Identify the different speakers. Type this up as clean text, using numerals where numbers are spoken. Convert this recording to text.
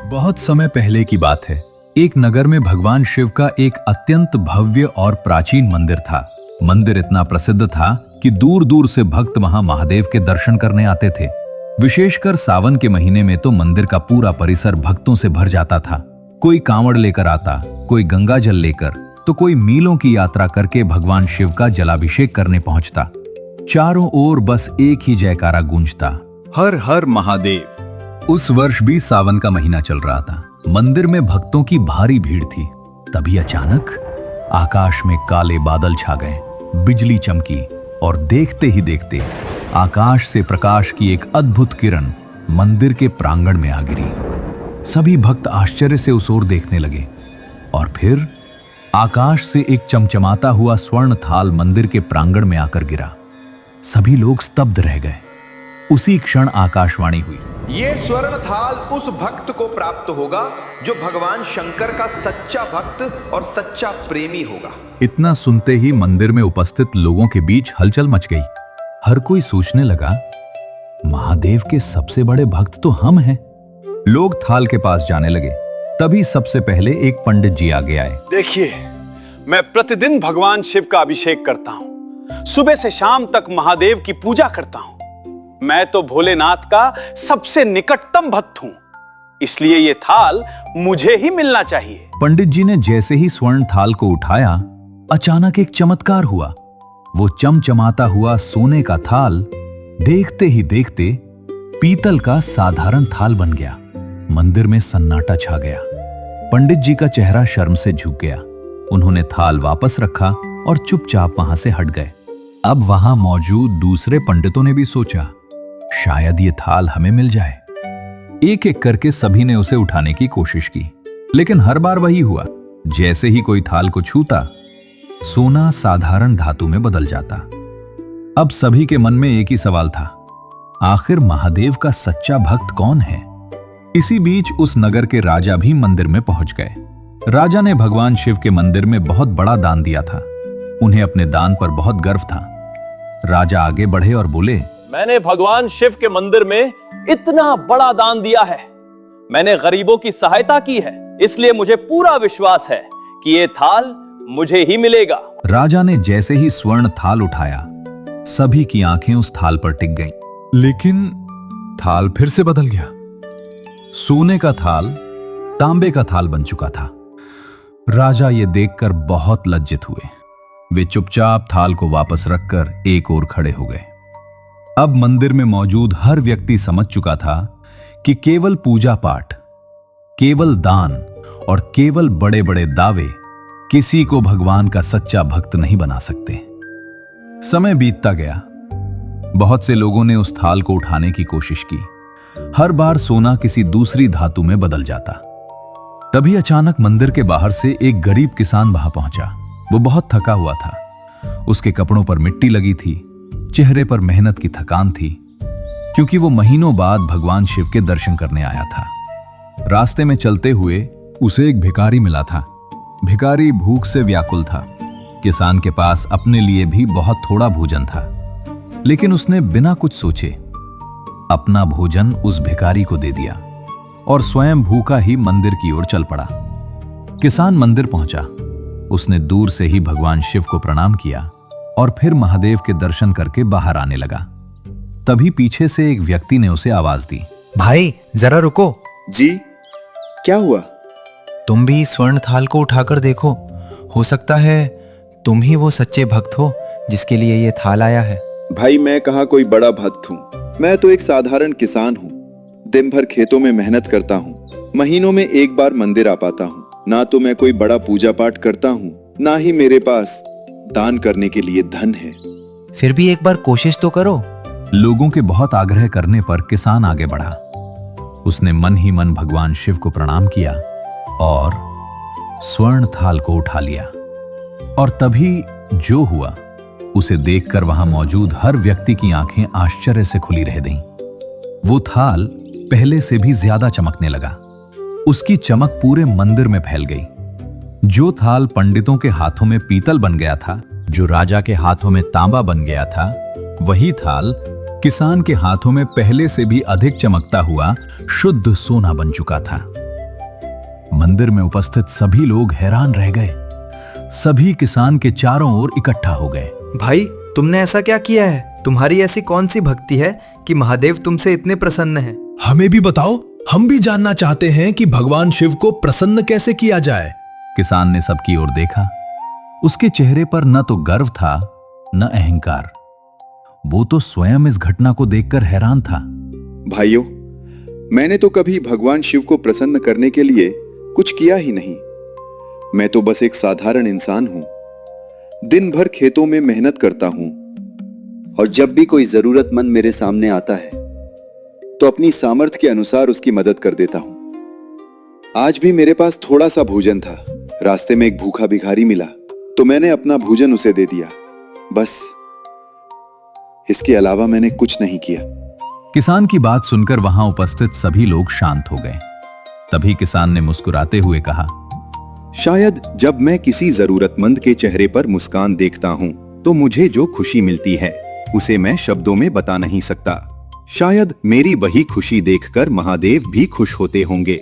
Speaker 1: बहुत समय पहले की बात है। एक नगर में भगवान शिव का एक अत्यंत भव्य और प्राचीन मंदिर था। मंदिर इतना प्रसिद्ध था कि दूर दूर से भक्त वहां महादेव के दर्शन करने आते थे। विशेषकर सावन के महीने में तो मंदिर का पूरा परिसर भक्तों से भर जाता था। कोई कांवड़ लेकर आता, कोई गंगा जल लेकर, तो कोई मीलों की यात्रा करके भगवान शिव का जलाभिषेक करने पहुंचता। चारों ओर बस एक ही जयकारा गूंजता, हर हर महादेव। उस वर्ष भी सावन का महीना चल रहा था। मंदिर में भक्तों की भारी भीड़ थी। तभी अचानक आकाश में काले बादल छा गए, बिजली चमकी और देखते ही देखते आकाश से प्रकाश की एक अद्भुत किरण मंदिर के प्रांगण में आ गिरी। सभी भक्त आश्चर्य से उस ओर देखने लगे और फिर आकाश से एक चमचमाता हुआ स्वर्ण थाल मंदिर के प्रांगण में आकर गिरा। सभी लोग स्तब्ध रह गए। उसी क्षण आकाशवाणी हुई,
Speaker 2: ये स्वर्ण थाल उस भक्त को प्राप्त होगा जो भगवान शंकर का सच्चा भक्त और सच्चा प्रेमी होगा।
Speaker 1: इतना सुनते ही मंदिर में उपस्थित लोगों के बीच हलचल मच गई। हर कोई सोचने लगा, महादेव के सबसे बड़े भक्त तो हम हैं। लोग थाल के पास जाने लगे। तभी सबसे पहले एक पंडित जी आगे आए।
Speaker 3: देखिए, मैं प्रतिदिन भगवान शिव का अभिषेक करता हूं। सुबह से शाम तक महादेव की पूजा करता हूं। मैं तो भोलेनाथ का सबसे निकटतम भक्त हूं, इसलिए ये थाल मुझे ही मिलना चाहिए।
Speaker 1: पंडित जी ने जैसे ही स्वर्ण थाल को उठाया, अचानक एक चमत्कार हुआ। वो चमचमाता हुआ सोने का थाल देखते ही देखते पीतल का साधारण थाल बन गया। मंदिर में सन्नाटा छा गया। पंडित जी का चेहरा शर्म से झुक गया। उन्होंने थाल वापस रखा और चुपचाप वहां से हट गए। अब वहां मौजूद दूसरे पंडितों ने भी सोचा, शायद ये थाल हमें मिल जाए। एक एक करके सभी ने उसे उठाने की कोशिश की, लेकिन हर बार वही हुआ। जैसे ही कोई थाल को छूता, सोना साधारण धातु में बदल जाता। अब सभी के मन में एक ही सवाल था, आखिर महादेव का सच्चा भक्त कौन है? इसी बीच उस नगर के राजा भी मंदिर में पहुंच गए। राजा ने भगवान शिव के मंदिर में बहुत बड़ा दान दिया था। उन्हें अपने दान पर बहुत गर्व था। राजा आगे बढ़े और बोले,
Speaker 4: मैंने भगवान शिव के मंदिर में इतना बड़ा दान दिया है। मैंने गरीबों की सहायता की है, इसलिए मुझे पूरा विश्वास है कि ये थाल मुझे ही मिलेगा।
Speaker 1: राजा ने जैसे ही स्वर्ण थाल उठाया, सभी की आंखें उस थाल पर टिक गईं। लेकिन थाल फिर से बदल गया। सोने का थाल तांबे का थाल बन चुका था। राजा ये देखकर बहुत लज्जित हुए। वे चुपचाप थाल को वापस रखकर एक ओर खड़े हो गए। अब मंदिर में मौजूद हर व्यक्ति समझ चुका था कि केवल पूजा पाठ, केवल दान और केवल बड़े बड़े दावे किसी को भगवान का सच्चा भक्त नहीं बना सकते। समय बीतता गया। बहुत से लोगों ने उस थाल को उठाने की कोशिश की। हर बार सोना किसी दूसरी धातु में बदल जाता। तभी अचानक मंदिर के बाहर से एक गरीब किसान वहां पहुंचा। वो बहुत थका हुआ था। उसके कपड़ों पर मिट्टी लगी थी, चेहरे पर मेहनत की थकान थी, क्योंकि वो महीनों बाद भगवान शिव के दर्शन करने आया था। रास्ते में चलते हुए उसे एक भिखारी मिला था। भिखारी भूख से व्याकुल था। किसान के पास अपने लिए भी बहुत थोड़ा भोजन था, लेकिन उसने बिना कुछ सोचे अपना भोजन उस भिखारी को दे दिया और स्वयं भूखा ही मंदिर की ओर चल पड़ा। किसान मंदिर पहुंचा। उसने दूर से ही भगवान शिव को प्रणाम किया और फिर महादेव के दर्शन करके बाहर आने लगा। तभी पीछे से एक व्यक्ति ने उसे आवाज दी,
Speaker 5: भाई जरा रुको।
Speaker 6: जी, क्या हुआ?
Speaker 5: तुम भी स्वर्ण थाल को उठाकर देखो। हो सकता है तुम ही वो सच्चे भक्त हो जिसके लिए ये थाल आया है।
Speaker 6: भाई, मैं कहाँ कोई बड़ा भक्त हूँ। मैं तो एक साधारण किसान हूँ। दिन भर खेतों में मेहनत करता हूँ। महीनों में एक बार मंदिर आ पाता हूँ। ना तो मैं कोई बड़ा पूजा पाठ करता हूँ, ना ही मेरे पास दान करने के लिए धन है।
Speaker 5: फिर भी एक बार कोशिश तो करो।
Speaker 1: लोगों के बहुत आग्रह करने पर किसान आगे बढ़ा। उसने मन ही मन भगवान शिव को प्रणाम किया और स्वर्ण थाल को उठा लिया। और तभी जो हुआ उसे देखकर वहां मौजूद हर व्यक्ति की आंखें आश्चर्य से खुली रह गईं। वो थाल पहले से भी ज्यादा चमकने लगा। उसकी चमक पूरे मंदिर में फैल गई। जो थाल पंडितों के हाथों में पीतल बन गया था, जो राजा के हाथों में तांबा बन गया था, वही थाल किसान के हाथों में पहले से भी अधिक चमकता हुआ शुद्ध सोना बन चुका था। मंदिर में उपस्थित सभी लोग हैरान रह गए। सभी किसान के चारों ओर इकट्ठा हो गए।
Speaker 7: भाई, तुमने ऐसा क्या किया है? तुम्हारी ऐसी कौन सी भक्ति है कि महादेव तुमसे इतने प्रसन्न हैं?
Speaker 8: हमें भी बताओ, हम भी जानना चाहते हैं कि भगवान शिव को प्रसन्न कैसे किया जाए।
Speaker 1: किसान ने सबकी ओर देखा। उसके चेहरे पर न तो गर्व था न अहंकार। वो तो स्वयं इस घटना को देखकर हैरान था।
Speaker 6: भाइयों, मैंने तो कभी भगवान शिव को प्रसन्न करने के लिए कुछ किया ही नहीं। मैं तो बस एक साधारण इंसान हूं। दिन भर खेतों में मेहनत करता हूं और जब भी कोई जरूरतमंद मेरे सामने आता है तो अपनी सामर्थ्य के अनुसार उसकी मदद कर देता हूं। आज भी मेरे पास थोड़ा सा भोजन था। रास्ते में एक भूखा भिखारी मिला तो मैंने अपना भोजन उसे दे दिया। बस, इसके अलावा मैंने कुछ नहीं किया।
Speaker 1: किसान की बात सुनकर वहां उपस्थित सभी लोग शांत हो गए। तभी किसान ने मुस्कुराते हुए कहा,
Speaker 6: शायद जब मैं किसी जरूरतमंद के चेहरे पर मुस्कान देखता हूं तो मुझे जो खुशी मिलती है उसे मैं शब्दों में बता नहीं सकता। शायद मेरी वही खुशी देखकर महादेव भी खुश होते होंगे।